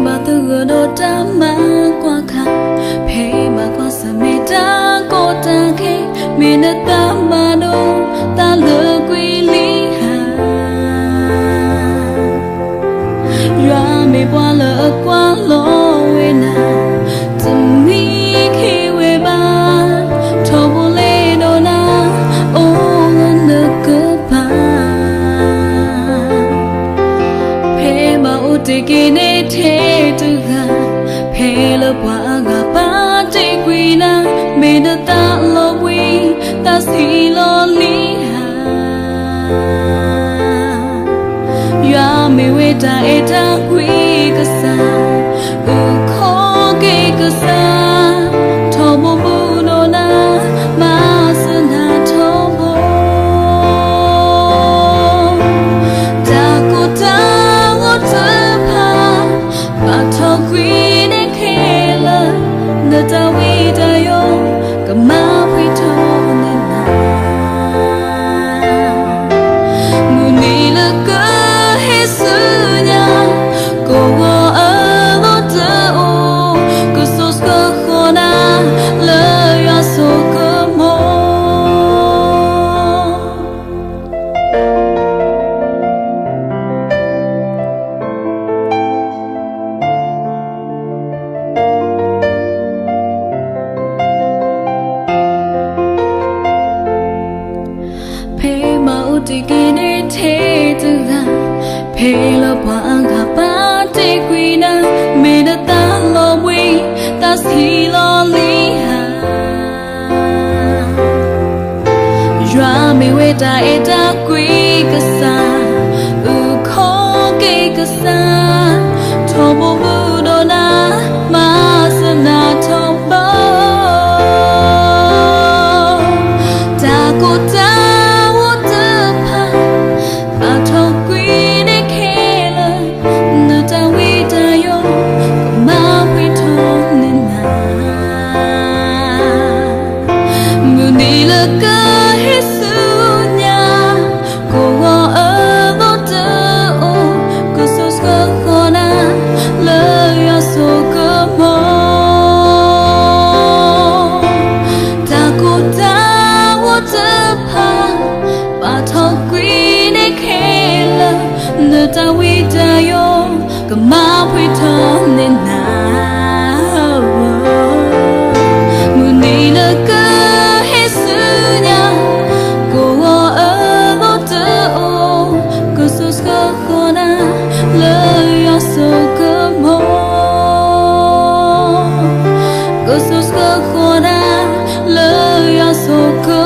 mà từ gỡ đôi ta mà qua khăn phê mà qua sợ mẹ ta cô ta khi mẹ đã ta mà đâu ta lỡ quy lý hà ra mẹ qua lỡ qua lo về nào từng mi khi về ba thâu vô lê đồ na ô ngân được cơ pa phê mà ô tê kê nê thế từ gà phê lỡ qua gà ba tê quy na mẹ đã ta lo quy ta si lo lý hà ya mẹ về ta e ta quy cơ sa khó kê cơ sa thâu bố bố nô na mà sơn hà thâu bố ta cô ta ngô tơ pa và thâu quy nê khê lơ nơ ta vi ta yo cả má quy thâu nên na mù nì lơ cơ hết sư nha cô ngô ở ngô tơ ô cô sô cơ khô na lơ ya sô cơ mô phê mẫu tì kì nê thế từ gà phê lơ qua gà ba tê quy na mẹ đã ta lo quy ta si lo lý hà ra mẹ về ta e ta quy cơ sa khó kê cơ sa thâu bố bố đô na mà sơn na thâu bố ta cô ta cơ hết sư nha cô ngô ở ngô tơ ô cô sô cơ khô na lơ ya sô cơ mô ta cô ta ngô tơ pa và thâu quý nê khê lơ nơ ta vi ta yo cả má quy thơ nên na mù nì lơ cơ cô sô cơ khô na lơ ya sô cơ